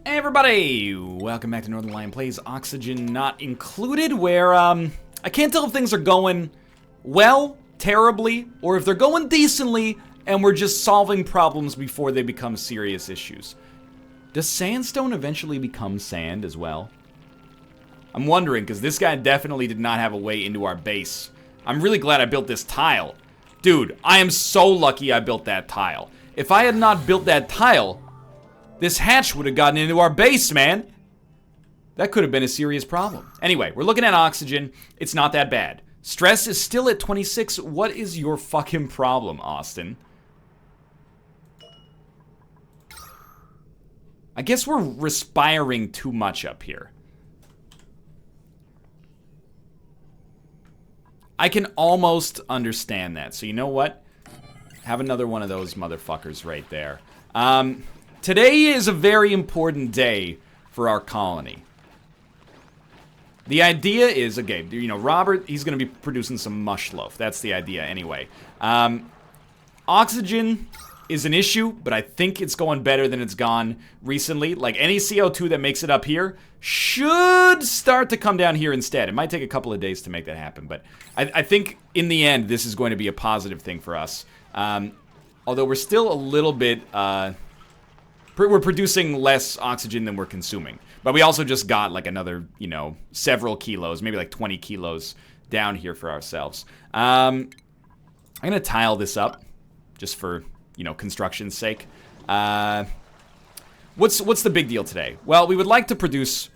Hey everybody! Welcome back to Northern Lion Plays Oxygen Not Included, where, I can't tell if things are going well, terribly, or if they're going decently, and we're just solving problems before they become serious issues. Does sandstone eventually become sand as well? I'm wondering, because this guy definitely did not have a way into our base. I'm really glad I built this tile. Dude, I am so lucky I built that tile. If I had not built that tile, this hatch would have gotten into our base, man. That could have been a serious problem. Anyway, we're looking at oxygen. It's not that bad. Stress is still at 26. What is your fucking problem, Austin? I guess we're respiring too much up here. I can almost understand that. So you know what? Have another one of those motherfuckers right there. Today is a very important day for our colony. The idea is, okay, you know, Robert, he's going to be producing some mush loaf. That's the idea anyway. Oxygen is an issue, but I think it's going better than it's gone recently. Like, any CO2 that makes it up here should start to come down here instead. It might take a couple of days to make that happen, but I think in the end, this is going to be a positive thing for us. Although we're still a little bit... we're producing less oxygen than we're consuming. But we also just got like another, you know, several kilos, maybe like 20 kilos down here for ourselves. I'm going to tile this up just for, you know, construction's sake. What's the big deal today? Well, we would like to produce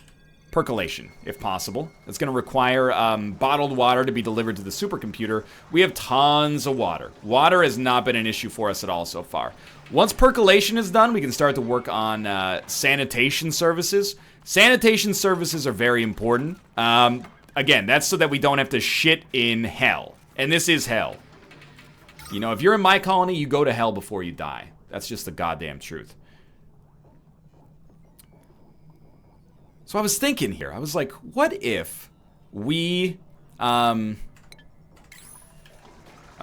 percolation, if possible. It's going to require bottled water to be delivered to the supercomputer. We have tons of water. Water has not been an issue for us at all so far. Once percolation is done, we can start to work on sanitation services. Sanitation services are very important. Again, that's so that we don't have to shit in hell. And this is hell. You know, if you're in my colony, you go to hell before you die. That's just the goddamn truth. So I was thinking here, I was like, what if we, I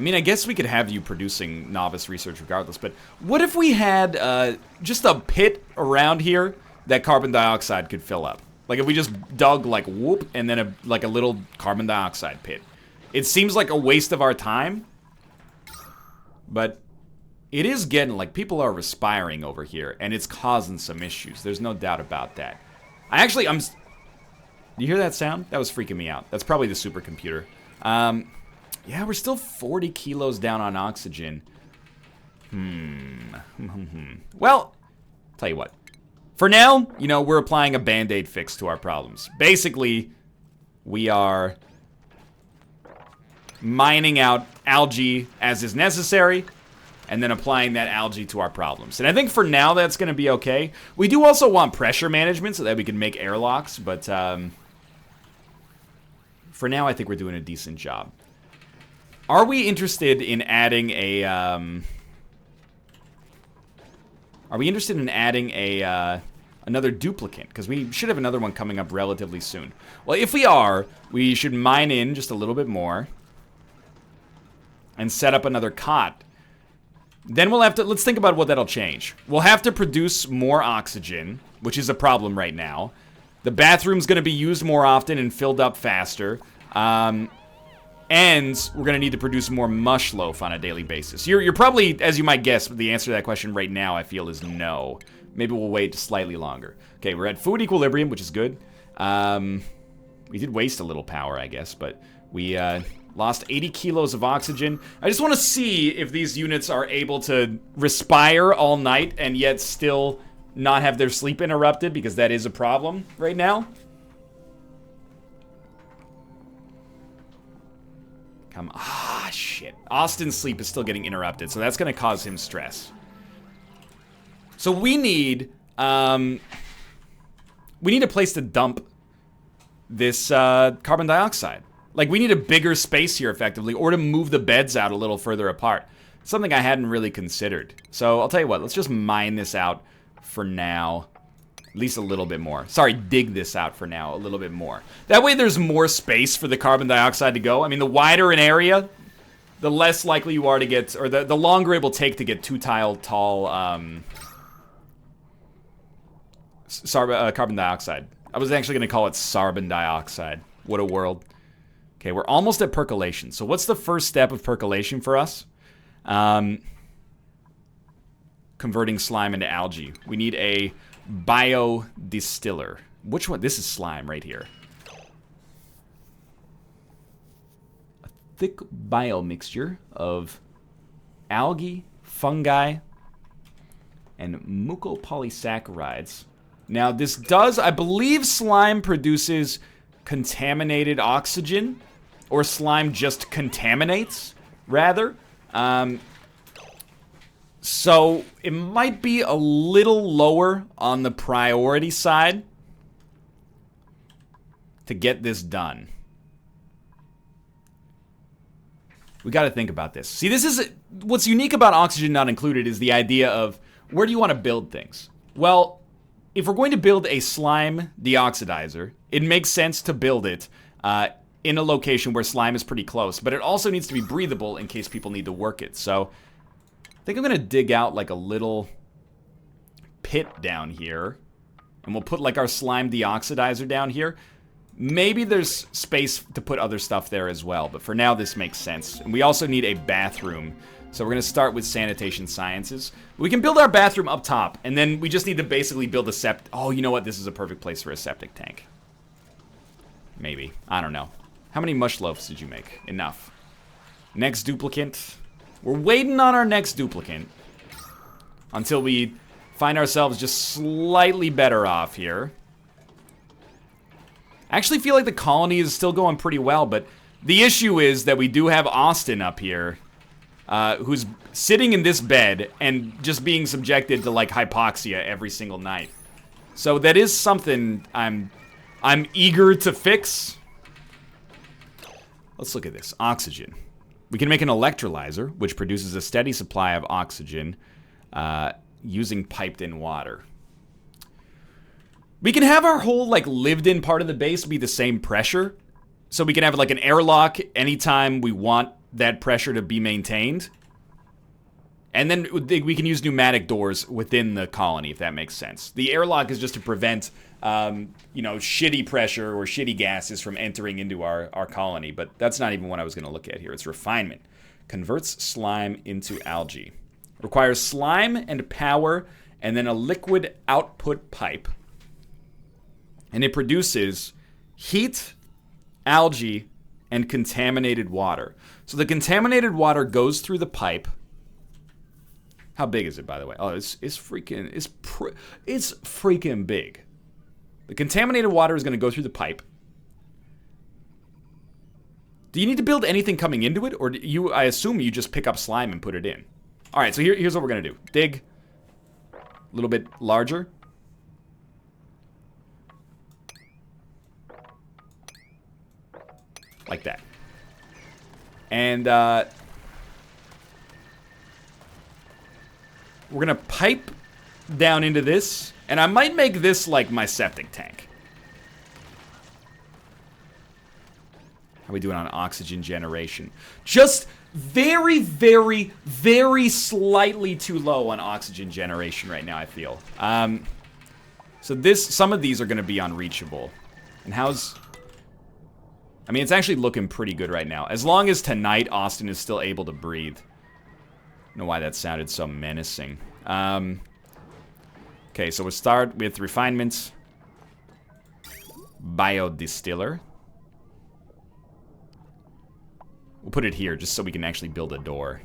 mean, I guess we could have you producing novice research regardless, but what if we had just a pit around here that carbon dioxide could fill up? Like if we just dug like whoop and then like a little carbon dioxide pit. It seems like a waste of our time, but it is getting, like, people are respiring over here and it's causing some issues. There's no doubt about that. Do you hear that sound? That was freaking me out. That's probably the supercomputer. Yeah, we're still 40 kilos down on oxygen. Well, tell you what. For now, you know, we're applying a band-aid fix to our problems. Basically, we are mining out algae as is necessary, and then applying that algae to our problems. And I think for now that's going to be okay. We do also want pressure management so that we can make airlocks, but for now I think we're doing a decent job. Are we interested in adding a... another duplicate? Because we should have another one coming up relatively soon. Well, if we are, we should mine in just a little bit more and set up another cot. Then we'll have to, let's think about what that'll change. We'll have to produce more oxygen, which is a problem right now. The bathroom's going to be used more often and filled up faster. And we're going to need to produce more mush loaf on a daily basis. You're probably, as you might guess, the answer to that question right now, I feel, is no. Maybe we'll wait slightly longer. Okay, we're at food equilibrium, which is good. We did waste a little power, I guess, but we... lost 80 kilos of oxygen. I just want to see if these units are able to respire all night and yet still not have their sleep interrupted, because that is a problem right now. Shit. Austin's sleep is still getting interrupted, so that's going to cause him stress. So we need a place to dump this carbon dioxide. Like, we need a bigger space here, effectively, or to move the beds out a little further apart. Something I hadn't really considered. So, I'll tell you what, let's just mine this out for now. At least a little bit more. Sorry, dig this out for now, a little bit more. That way there's more space for the carbon dioxide to go. I mean, the wider an area, the less likely you are to get, or the longer it will take to get 2 tile tall Carbon dioxide. I was actually going to call it carbon dioxide. What a world. Okay, we're almost at percolation. So what's the first step of percolation for us? Converting slime into algae. We need a biodistiller. Which one? This is slime right here. A thick biomixture of algae, fungi, and mucopolysaccharides. Now, this does, I believe slime produces contaminated oxygen, or slime just contaminates, rather. So, it might be a little lower on the priority side to get this done. We got to think about this. See, this is what's unique about oxygen not included is the idea of where do you want to build things? Well, if we're going to build a slime deoxidizer, it makes sense to build it in a location where slime is pretty close, but it also needs to be breathable in case people need to work it. So I think I'm going to dig out like a little pit down here, and we'll put like our slime deoxidizer down here. Maybe there's space to put other stuff there as well, but for now this makes sense. And we also need a bathroom. So we're going to start with sanitation sciences. We can build our bathroom up top, and then we just need to basically build a septic. Oh, you know what? This is a perfect place for a septic tank. Maybe. I don't know. How many mush loaves did you make? Enough. Next duplicant. We're waiting on our next duplicant until we find ourselves just slightly better off here. I actually feel like the colony is still going pretty well, but the issue is that we do have Austin up here. Who's sitting in this bed and just being subjected to like hypoxia every single night. So that is something I'm eager to fix. Let's look at this. Oxygen. We can make an electrolyzer, which produces a steady supply of oxygen using piped-in water. We can have our whole like lived-in part of the base be the same pressure. So we can have like an airlock anytime we want that pressure to be maintained. And then we can use pneumatic doors within the colony, if that makes sense. The airlock is just to prevent, shitty pressure or shitty gases from entering into our colony. But that's not even what I was going to look at here. It's refinement. Converts slime into algae. Requires slime and power and then a liquid output pipe. And it produces heat, algae, and contaminated water. So the contaminated water goes through the pipe. How big is it, by the way? Oh, it's freaking big. The contaminated water is going to go through the pipe. Do you need to build anything coming into it, or I assume you just pick up slime and put it in? All right, so here's what we're going to do. Dig a little bit larger. Like that. And we're gonna pipe down into this, and I might make this like my septic tank. How are we doing on oxygen generation? Just very, very, very slightly too low on oxygen generation right now, I feel. So some of these are gonna be unreachable. And I mean, it's actually looking pretty good right now. As long as tonight Austin is still able to breathe. I don't know why that sounded so menacing. Okay, so we'll start with refinements. Biodistiller. We'll put it here just so we can actually build a door.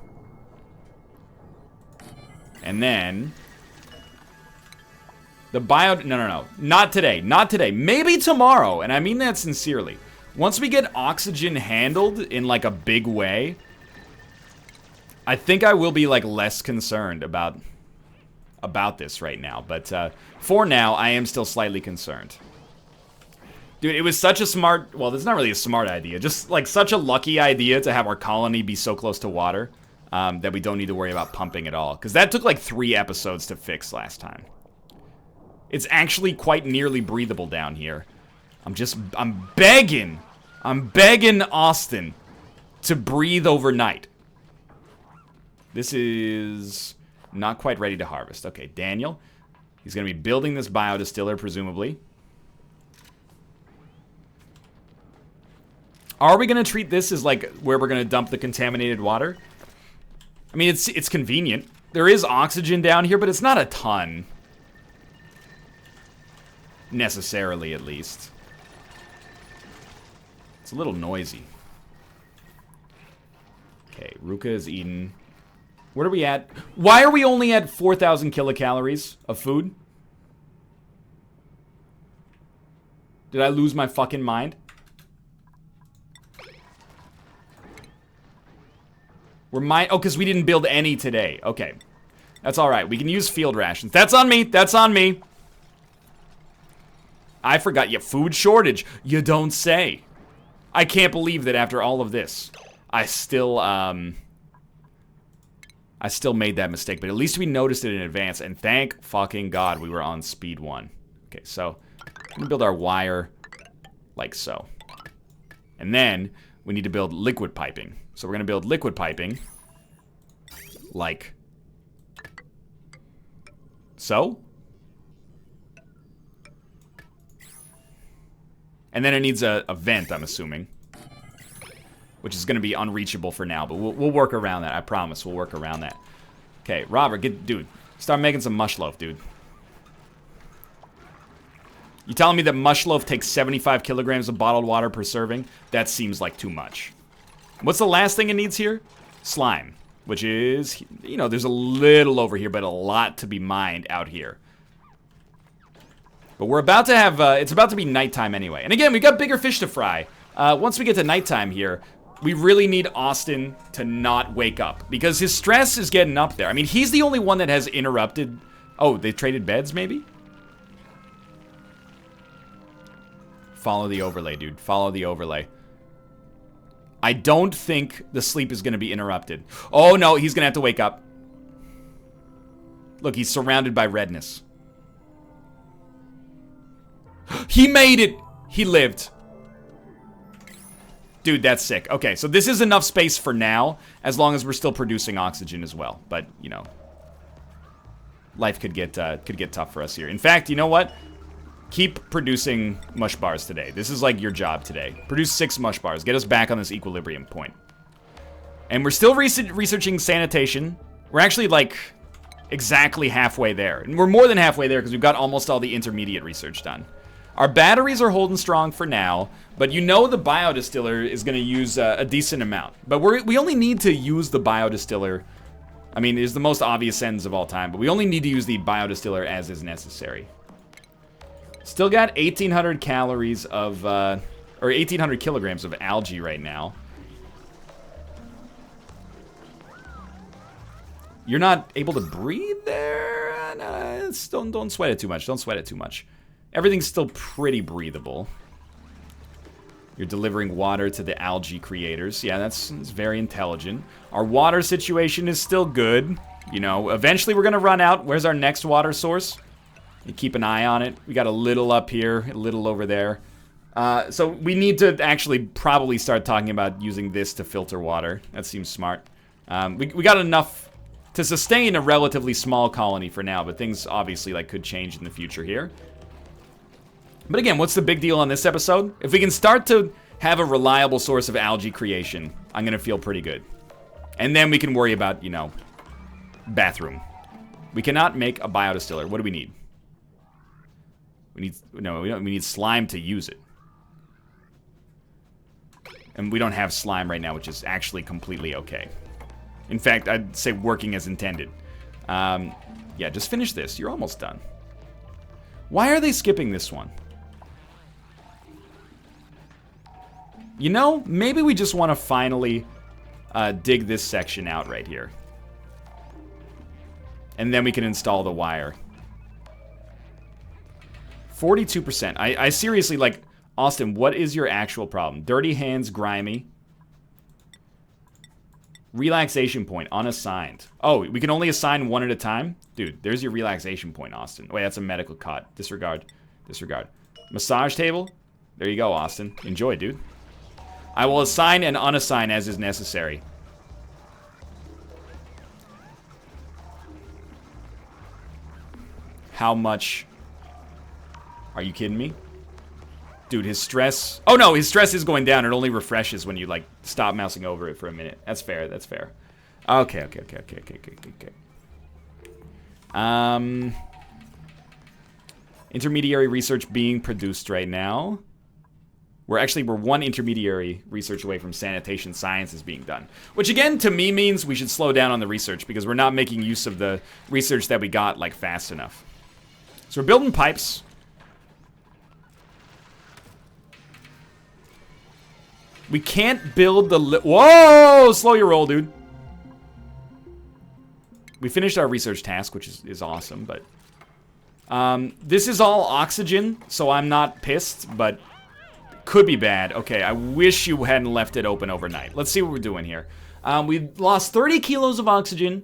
And then the no. Not today. Not today. Maybe tomorrow. And I mean that sincerely. Once we get oxygen handled in like a big way, I think I will be like less concerned about this right now. But for now, I am still slightly concerned. Dude, it was such a smart, well, that's not really a smart idea, just like such a lucky idea to have our colony be so close to water that we don't need to worry about pumping at all. Because that took like 3 episodes to fix last time. It's actually quite nearly breathable down here. I'm begging Austin to breathe overnight. This is not quite ready to harvest. Okay, Daniel, He's going to be building this biodistiller, presumably. Are we going to treat this as, like, where we're going to dump the contaminated water? I mean, it's convenient. There is oxygen down here, but it's not a ton. Necessarily, at least. It's a little noisy. Okay, Ruka is eaten. What are we at? Why are we only at 4,000 kilocalories of food? Did I lose my fucking mind? Oh, because we didn't build any today. Okay. That's alright. We can use field rations. That's on me. That's on me. I forgot. Yeah, food shortage. You don't say. I can't believe that after all of this, I still made that mistake. But at least we noticed it in advance. And thank fucking God we were on speed 1. Okay, so I'm going to build our wire like so. And then we need to build liquid piping. So we're going to build liquid piping like so. And then it needs a vent, I'm assuming. Which is going to be unreachable for now, but we'll work around that. I promise, we'll work around that. Okay, Robert, dude, start making some mush loaf, dude. You telling me that mush loaf takes 75 kilograms of bottled water per serving? That seems like too much. What's the last thing it needs here? Slime, which is, you know, there's a little over here, but a lot to be mined out here. But we're about to have, it's about to be nighttime anyway. And again, we got bigger fish to fry. Once we get to nighttime here, we really need Austin to not wake up. Because his stress is getting up there. I mean, he's the only one that has interrupted. Oh, they traded beds, maybe? Follow the overlay, dude. Follow the overlay. I don't think the sleep is going to be interrupted. Oh, no, he's going to have to wake up. Look, he's surrounded by redness. He made it! He lived. Dude, that's sick. Okay, so this is enough space for now, as long as we're still producing oxygen as well. But, you know, life could get tough for us here. In fact, you know what? Keep producing mush bars today. This is like your job today. Produce 6 mush bars. Get us back on this equilibrium point. And we're still researching sanitation. We're actually, like, exactly halfway there. And we're more than halfway there because we've got almost all the intermediate research done. Our batteries are holding strong for now, but you know the biodistiller is going to use a decent amount. But we only need to use the biodistiller. I mean, it's the most obvious sentence of all time, but we only need to use the biodistiller as is necessary. Still got 1,800 calories of, or 1,800 kilograms of algae right now. You're not able to breathe there? No, don't sweat it too much. Don't sweat it too much. Everything's still pretty breathable. You're delivering water to the algae creators. Yeah, that's very intelligent. Our water situation is still good. You know, eventually we're going to run out. Where's our next water source? You keep an eye on it. We got a little up here, a little over there. So we need to actually probably start talking about using this to filter water. That seems smart. We got enough to sustain a relatively small colony for now, but things obviously like could change in the future here. But again, what's the big deal on this episode? If we can start to have a reliable source of algae creation, I'm going to feel pretty good. And then we can worry about, you know, bathroom. We cannot make a biodistiller. What do we need? We need slime to use it. And we don't have slime right now, which is actually completely okay. In fact, I'd say working as intended. Yeah, just finish this. You're almost done. Why are they skipping this one? You know, maybe we just want to finally dig this section out right here. And then we can install the wire. 42%. I seriously, like, Austin, what is your actual problem? Dirty hands, grimy. Relaxation point, unassigned. Oh, we can only assign one at a time? Dude, there's your relaxation point, Austin. Wait, that's a medical cot. Disregard. Disregard. Massage table? There you go, Austin. Enjoy, dude. I will assign and unassign as is necessary. how much... Are you kidding me? Dude, his stress... Oh, no, his stress is going down. It only refreshes when you, like, stop mousing over it for a minute. That's fair, that's fair. Okay. Intermediary research being produced right now. We're one intermediary research away from sanitation sciences being done. Which, again, to me means we should slow down on the research because we're not making use of the research that we got, like, fast enough. So we're building pipes. We can't build the... Whoa! Slow your roll, dude. We finished our research task, which is awesome, but... this is all oxygen, so I'm not pissed, but... Could be bad. Okay, I wish you hadn't left it open overnight. Let's see what we're doing here. We lost 30 kilos of oxygen.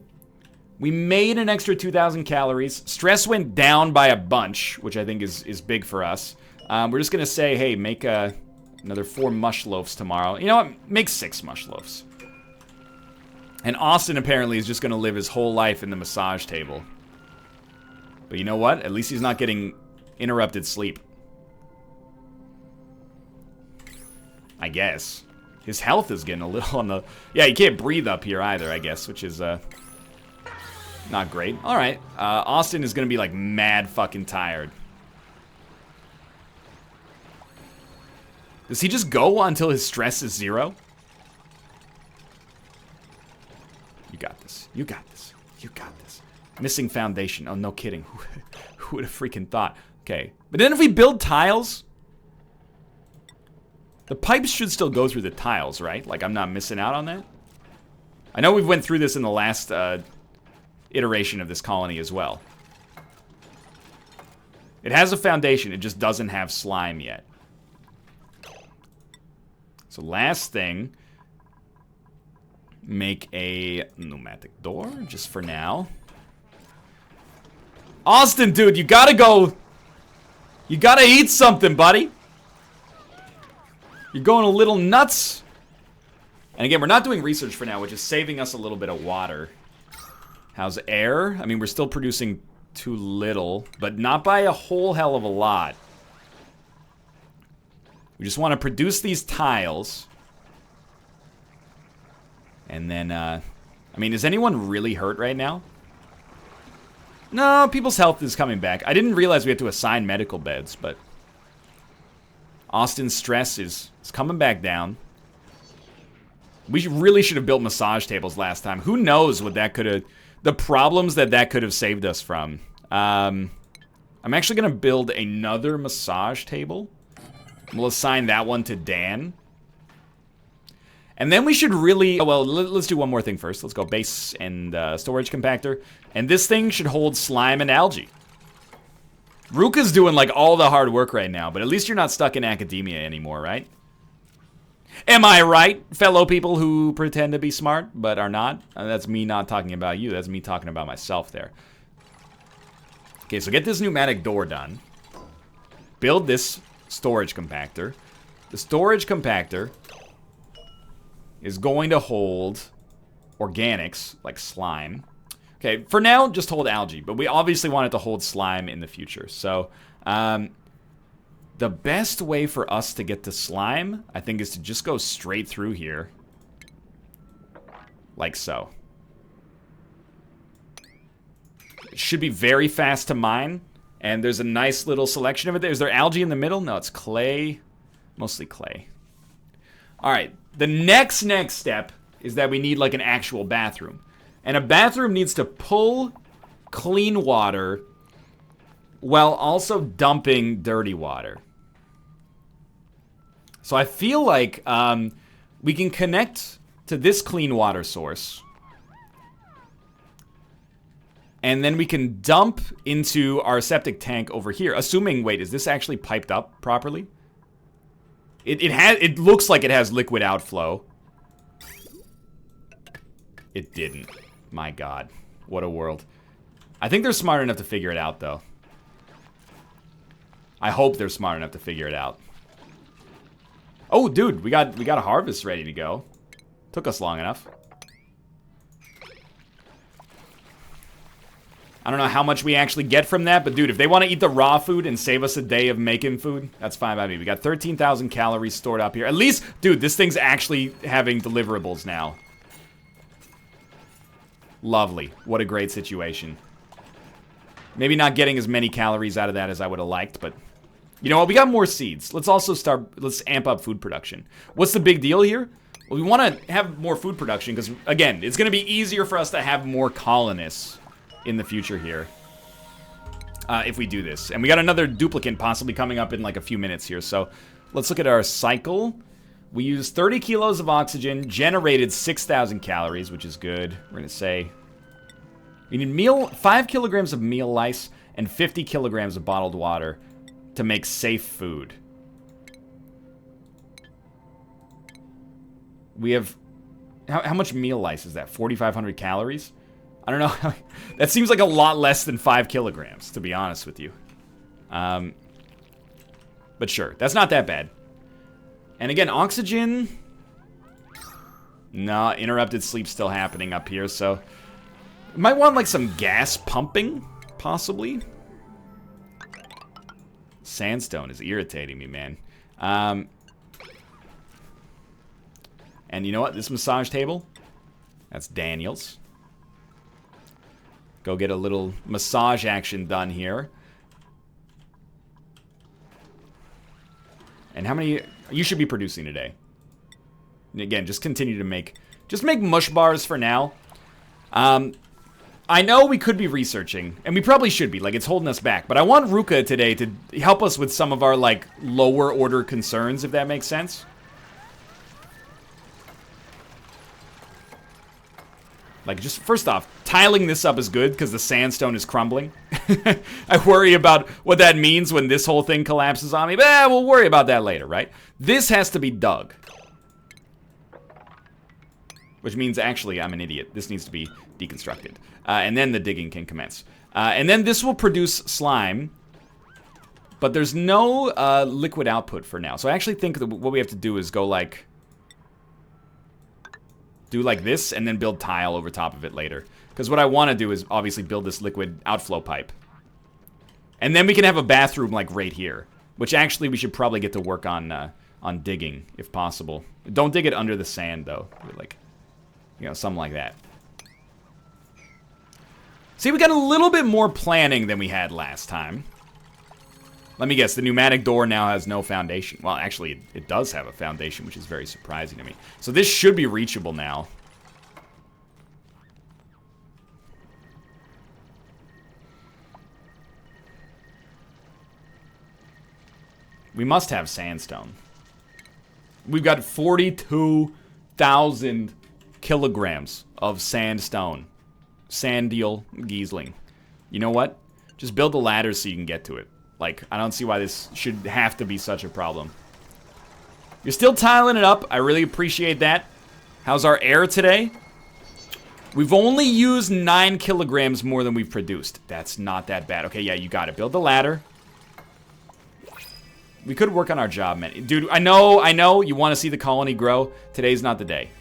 We made an extra 2,000 calories. Stress went down by a bunch, which I think is big for us. We're just gonna say, hey, make another 4 mush loaves tomorrow. You know what? Make 6 mush loaves. And Austin apparently is just gonna live his whole life in the massage table. But you know what? At least he's not getting interrupted sleep. I guess. His health is getting a little on the... Yeah, he can't breathe up here either, I guess, which is, not great. Alright, Austin is gonna be, like, mad fucking tired. Does he just go until his stress is 0? You got this. You got this. You got this. Missing foundation. Oh, no kidding. Who would have freaking thought? Okay. But then if we build tiles... The pipes should still go through the tiles, right? Like, I'm not missing out on that? I know we went through this in the last iteration of this colony as well. It has a foundation, it just doesn't have slime yet. So last thing, make a pneumatic door, just for now. Austin, dude, you gotta go. You gotta eat something, buddy. You're going a little nuts. And again, we're not doing research for now, which is saving us a little bit of water. How's air? I mean, we're still producing too little, but not by a whole hell of a lot. We just want to produce these tiles. And then, I mean, is anyone really hurt right now? No, people's health is coming back. I didn't realize we had to assign medical beds, but... Austin's stress is coming back down. We really should have built massage tables last time. Who knows what that could have... The problems that could have saved us from. I'm actually going to build another massage table. We'll assign that one to Dan. And then we should really... Oh, well, let's do one more thing first. Let's go base and storage compactor. And this thing should hold slime and algae. Ruka's doing, like, all the hard work right now, but at least you're not stuck in academia anymore, right? Am I right, fellow people who pretend to be smart, but are not? That's me not talking about you. That's me talking about myself there. Okay, so get this pneumatic door done. Build this storage compactor. The storage compactor is going to hold organics, like slime. Okay, for now, just hold algae, but we obviously want it to hold slime in the future. So, the best way for us to get to slime, I think, is to just go straight through here. Like so. It should be very fast to mine, and there's a nice little selection of it. Is there algae in the middle? No, it's clay. Mostly clay. Alright, the next step is that we need, like, an actual bathroom. And a bathroom needs to pull clean water while also dumping dirty water. So I feel like we can connect to this clean water source. And then we can dump into our septic tank over here. Assuming, wait, is this actually piped up properly? It looks like it has liquid outflow. It didn't. My God, what a world. I think they're smart enough to figure it out, though. I hope they're smart enough to figure it out. Oh, dude, we got a harvest ready to go. Took us long enough. I don't know how much we actually get from that, but dude, if they want to eat the raw food and save us a day of making food, that's fine by me. We got 13,000 calories stored up here. At least, dude, this thing's actually having deliverables now. Lovely. What a great situation. Maybe not getting as many calories out of that as I would have liked, but you know what? We got more seeds. Let's also let's amp up food production. What's the big deal here? Well, we want to have more food production because, again, it's going to be easier for us to have more colonists in the future here if we do this. And we got another duplicate possibly coming up in like a few minutes here. So let's look at our cycle. We used 30 kilos of oxygen, generated 6,000 calories, which is good. We're going to say we need 5 kilograms of meal lice and 50 kilograms of bottled water to make safe food. We have... How much meal lice is that? 4,500 calories? I don't know. That seems like a lot less than 5 kilograms, to be honest with you. But sure, that's not that bad. And again, oxygen... No, interrupted sleep still happening up here, so... Might want, like, some gas pumping, possibly. Sandstone is irritating me, man. And you know what? This massage table, that's Daniel's. Go get a little massage action done here. And how many... You should be producing today. And again, just continue to make... Just make mush bars for now. I know we could be researching, and we probably should be, like, it's holding us back. But I want Ruka today to help us with some of our, like, lower order concerns, if that makes sense. Like, just, first off, tiling this up is good, because the sandstone is crumbling. I worry about what that means when this whole thing collapses on me, but we'll worry about that later, right? This has to be dug. Which means, actually, I'm an idiot. This needs to be deconstructed. And then the digging can commence. And then this will produce slime. But there's no liquid output for now. So I actually think that what we have to do is go like... Do like this, and then build tile over top of it later. Because what I want to do is, obviously, build this liquid outflow pipe. And then we can have a bathroom, like, right here. Which, actually, we should probably get to work on digging, if possible. Don't dig it under the sand, though. Like... You know, something like that. See, we got a little bit more planning than we had last time. Let me guess, the pneumatic door now has no foundation. Well, actually, it does have a foundation, which is very surprising to me. So this should be reachable now. We must have sandstone. We've got 42,000... kilograms of sandstone. Sandial Giesling. You know what? Just build a ladder so you can get to it. Like, I don't see why this should have to be such a problem. You're still tiling it up. I really appreciate that. How's our air today? We've only used 9 kilograms more than we've produced. That's not that bad. Okay, yeah, you got it. Build the ladder. We could work on our job, man. Dude, I know you want to see the colony grow. Today's not the day.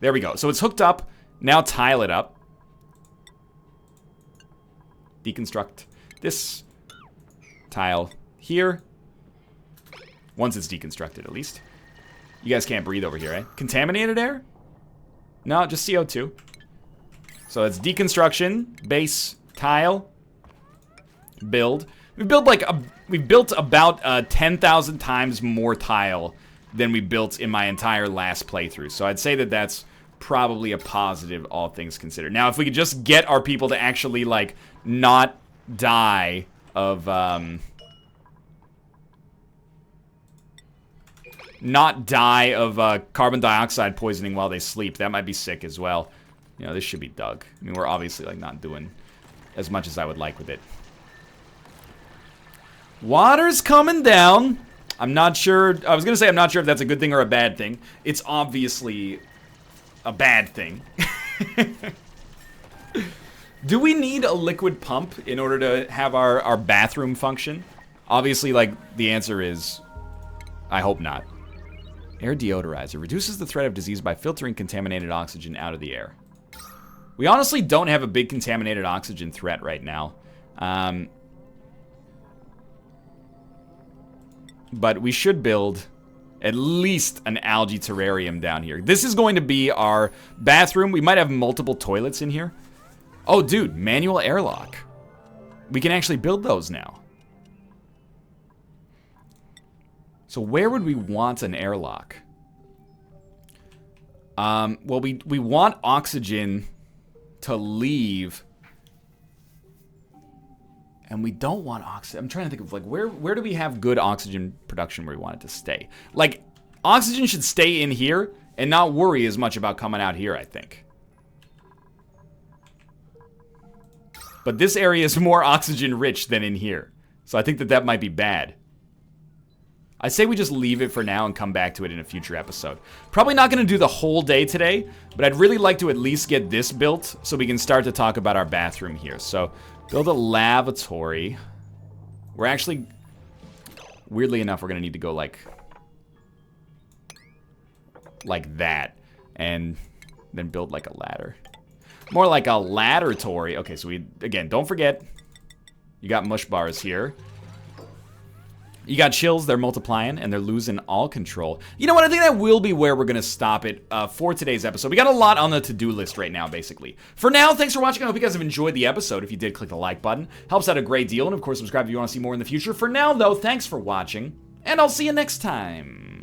There we go. So it's hooked up. Now tile it up. Deconstruct this tile here. Once it's deconstructed, at least. You guys can't breathe over here, eh? Contaminated air? No, just CO2. So it's deconstruction, base, tile, build. We built about 10,000 times more tile than we built in my entire last playthrough. So I'd say that that's probably a positive, all things considered. Now, if we could just get our people to actually, like, not die of, carbon dioxide poisoning while they sleep, that might be sick as well. You know, this should be dug. I mean, we're obviously, like, not doing as much as I would like with it. Water's coming down. I'm not sure. I was going to say I'm not sure if that's a good thing or a bad thing. It's obviously a bad thing. Do we need a liquid pump in order to have our bathroom function? Obviously, like, the answer is, I hope not. Air deodorizer reduces the threat of disease by filtering contaminated oxygen out of the air. We honestly don't have a big contaminated oxygen threat right now. But we should build at least an algae terrarium down here. This is going to be our bathroom. We might have multiple toilets in here. Oh, dude, manual airlock. We can actually build those now. So where would we want an airlock? Well, we want oxygen to leave. And we don't want oxygen. I'm trying to think of, like, where do we have good oxygen production where we want it to stay? Like, oxygen should stay in here and not worry as much about coming out here, I think. But this area is more oxygen rich than in here. So I think that might be bad. I say we just leave it for now and come back to it in a future episode. Probably not going to do the whole day today, but I'd really like to at least get this built so we can start to talk about our bathroom here. So, build a lavatory. We're actually, weirdly enough, we're going to need to go like that. And then build like a ladder. More like a laboratory. Okay, so again, don't forget, you got mush bars here. You got chills, they're multiplying, and they're losing all control. You know what, I think that will be where we're going to stop it for today's episode. We got a lot on the to-do list right now, basically. For now, thanks for watching. I hope you guys have enjoyed the episode. If you did, click the like button. Helps out a great deal. And, of course, subscribe if you want to see more in the future. For now, though, thanks for watching, and I'll see you next time.